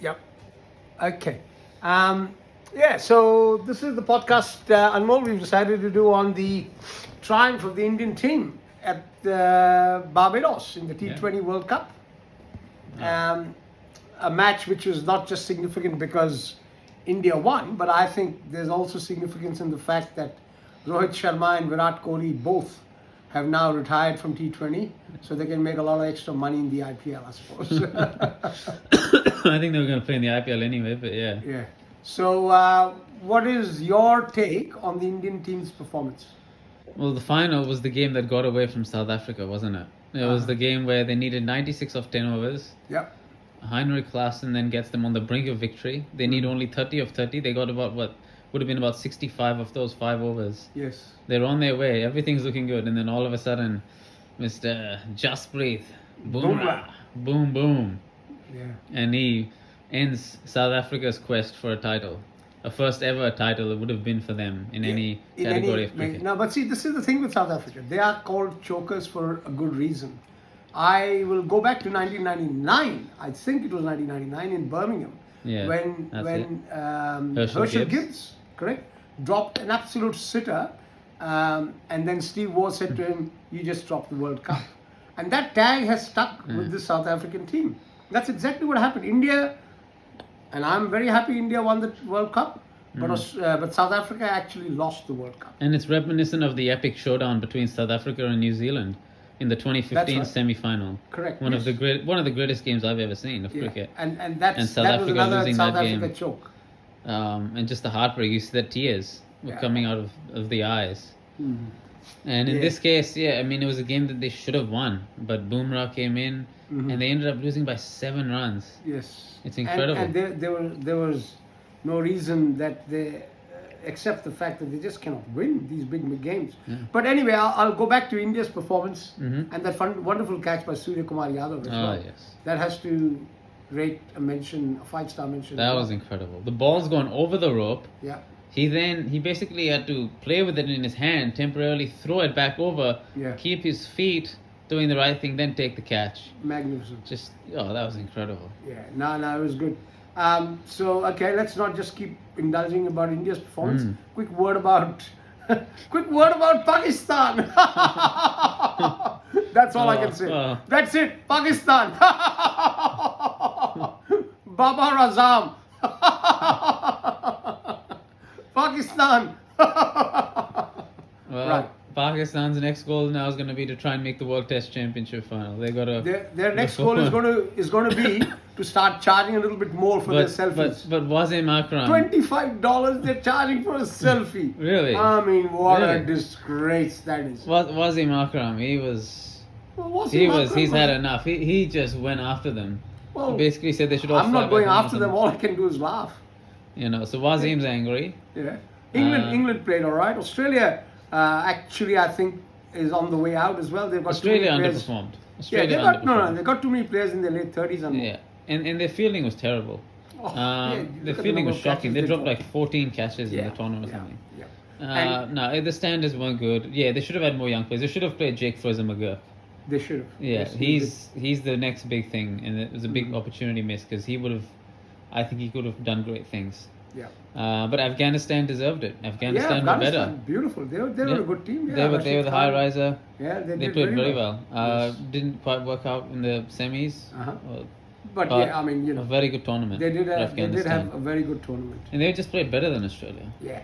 Yep. Okay. Yeah, so this is the podcast, Anmol, we've decided to do on the triumph of the Indian team at Barbados in the T20 World Cup. Um, a match which was not just significant because India won, but I think there's also significance in the fact that Rohit Sharma and Virat Kohli both have now retired from T20, so they can make a lot of extra money in the IPL, I suppose. I think they were going to play in the IPL anyway, but yeah. Yeah. So, what is your take on the Indian team's performance? Well, the final was the game that got away from South Africa, wasn't it? It was the game where they needed 96 of 10 overs. Yep. Heinrich Klaassen then gets them on the brink of victory. They need only 30 of 30. They got about what would have been about 65 of those 5 overs. Yes. They're on their way. Everything's looking good. And then all of a sudden, Mr. Jasprit, Bumrah. boom, boom. Yeah. And he ends South Africa's quest for a title. A first ever title it would have been for them in any category of cricket. No, but see, this is the thing with South Africa. They are called chokers for a good reason. I will go back to 1999. I think it was 1999 in Birmingham, Yeah, when Herschel Herschel Gibbs. Gibbs, correct, dropped an absolute sitter, and then Steve Waugh said to him, "You just dropped the World Cup," and that tag has stuck with the South African team. That's exactly what happened. India, and I'm very happy India won the World Cup, but South Africa actually lost the World Cup. And it's reminiscent of the epic showdown between South Africa and New Zealand in the 2015 That's semi-final. Correct. One yes. of the greatest games I've ever seen of cricket. And And that South was Africa another losing South that Africa game. choke. And just the heartbreak. You see the tears were Yeah. coming out of the eyes. Mhm. And in Yeah. this case, yeah, I mean, it was a game that they should have won, but Bumrah came in, and they ended up losing by 7 runs. Yes. It's incredible. And there was no reason that they, except the fact that they just cannot win these big games. But anyway, I'll go back to India's performance and that wonderful catch by Surya Kumar Yadav as well. Yes. That has to rate a mention, a 5-star mention. That as was well. incredible. The ball's gone over the rope. Yeah. He basically had to play with it in his hand, temporarily throw it back over, Yeah. keep his feet doing the right thing, then take the catch. Magnificent. That was incredible. Yeah, no, it was good. So okay, let's not just keep indulging about India's performance. Quick word about Pakistan. That's all I can say. That's it, Pakistan. Baba Razam. Pakistan. Well, Right. Pakistan's next goal now is going to be to try and make the World Test Championship final. They got to. Their next goal is going to be to start charging a little bit more for their selfies. But Wasim Akram. $25 they're charging for a selfie. Really? I mean, what a Really? disgrace that is. Wasim Akram, he's had enough. He just went after them. Well, He basically said they should all I'm fly not going back home after or them. something. All I can do is laugh. So Wasim's angry. Yeah. England played all right. Australia, actually, I think is on the way out as well. They've got Australia too many players. underperformed. Yeah, Australia they got too many players in their late 30s and more. Yeah, and their fielding was terrible. Oh, yeah, Their look at the fielding number was of shocking. catches They they dropped dropped. like 14 catches in Yeah, the tournament or yeah, something. yeah. No, the standards weren't good. Yeah, they should have had more young players. They should have played Jake Fraser-McGurk. They should have. Yeah, Yes, he's the next big thing, and it was a big opportunity miss because I think he could have done great things. Yeah. But Afghanistan deserved it. Afghanistan were Afghanistan, better. Beautiful. They were a good team. Yeah, They were Rashid the Khan. high riser. Yeah, They did played very well. Yes. Didn't quite work out in the semis. But yeah, I mean, a very good tournament. they did for have Afghanistan. a very good tournament. And they just played better than Australia. Yeah.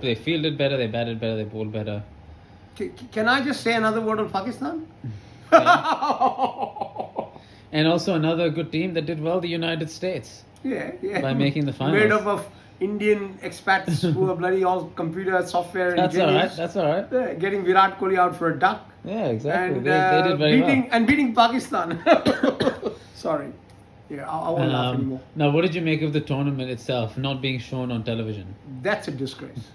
They fielded better, they batted better, they bowled better. Can I just say another word on Pakistan? And also another good team that did well, the United States. Yeah. By making the finals. Made up of Indian expats who are bloody all computer software That's engineers. That's all right. Yeah, getting Virat Kohli out for a duck. Yeah, exactly. And They did very well. beating Pakistan. Sorry. Yeah, I won't laugh anymore. Now, what did you make of the tournament itself not being shown on television? That's a disgrace.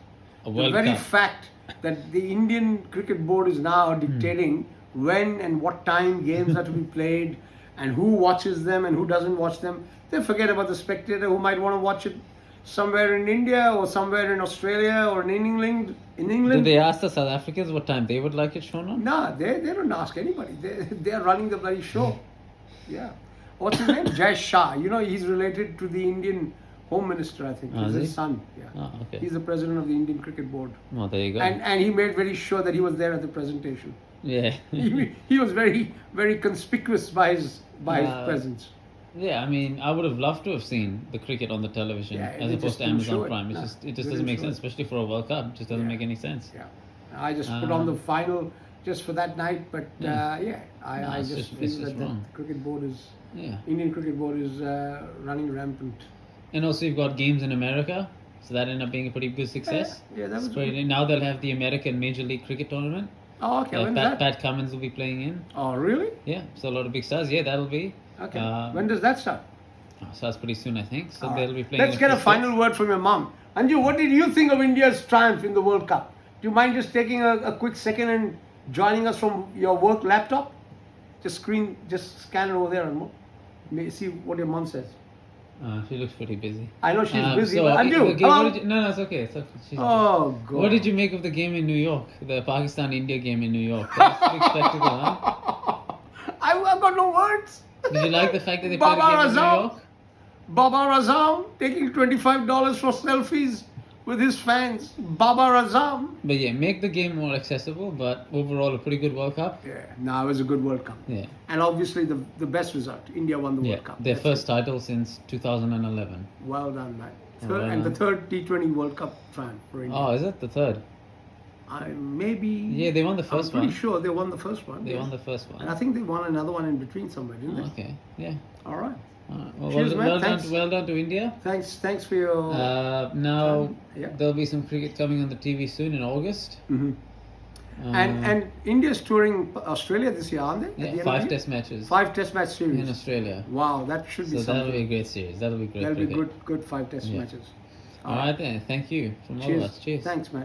A The World very Cup. fact that the Indian Cricket Board is now dictating when and what time games are to be played and who watches them and who doesn't watch them. They forget about the spectator who might want to watch it somewhere in India or somewhere in Australia or in England. Did they ask the South Africans what time they would like it shown on? No, they don't ask anybody. They're running the bloody show. Yeah. What's his name? Jai Shah. You know, he's related to the Indian Home Minister, I think. Oh, He's is his he? son. Yeah. Oh, okay. He's the president of the Indian Cricket Board. Well, there you go. And he made very sure that he was there at the presentation. Yeah. He was very, very conspicuous by his Yeah. presence. Yeah, I mean, I would have loved to have seen the cricket on the television Yeah, as they opposed just to didn't show Amazon it. Prime. No, It just they doesn't didn't make show sense, it. especially for a World Cup. It just doesn't Yeah. make any sense. Yeah. I just put on the Um, final just for that night, but Yeah. I it's just it's feel just that wrong. the cricket board is Yeah. Indian cricket board is running rampant. And also, you've got games in America, so that ended up being a pretty good success. Yeah, that was It's pretty- Now they'll have the American Major League Cricket tournament. Oh, okay. When's Pat, that? Pat Cummins will be playing in. Oh, really? Yeah, so a lot of big stars. Yeah, that'll be. Okay. Um, When does that start? Starts pretty soon, I think. So All they'll right. be playing. Let's in get a few final states. word from your mom. Anju, what did you think of India's triumph in the World Cup? Do you mind just taking a quick second and joining us from your work laptop? Just scan it over there and see what your mom says. She looks pretty busy. I know she's busy, so but the Anju, game- hello? what did you- no, it's okay. It's okay. Oh, God. What did you make of the game in New York? The Pakistan-India game in New York. That was a big spectacle, huh? I've got no words. Did you like the fact that they played a Baba game in New Azam. York? Baba Razam taking $25 for selfies with his fans. Baba Razam. But yeah, make the game more accessible, but overall a pretty good World Cup. Yeah, no, it was a good World Cup. Yeah. And obviously the best result. India won the Yeah, World Cup. their That's first title since 2011. it. Well done, man. Well And the done. third T20 World Cup triumph for India. Oh, is it the third? Maybe. Yeah, they won the first I'm pretty one. sure they won the first one. They yes. won the first one. And I think they won another one in between somewhere, didn't they? Okay, yeah. All right. Well, Cheers, man. Thanks. well done to India. Thanks for your. Now yeah. there'll be some cricket coming on the TV soon in August. Mhm. Um, And India's touring Australia this year, aren't they? At the yeah, end of 5 the year? test matches 5 test match in series. Australia. Wow, that should be So that'll be a something. great series. That'll be great. That'll be cricket. good 5 test Yeah. matches. All right then. Thank you from all Cheers. of us. Cheers. Thanks, man.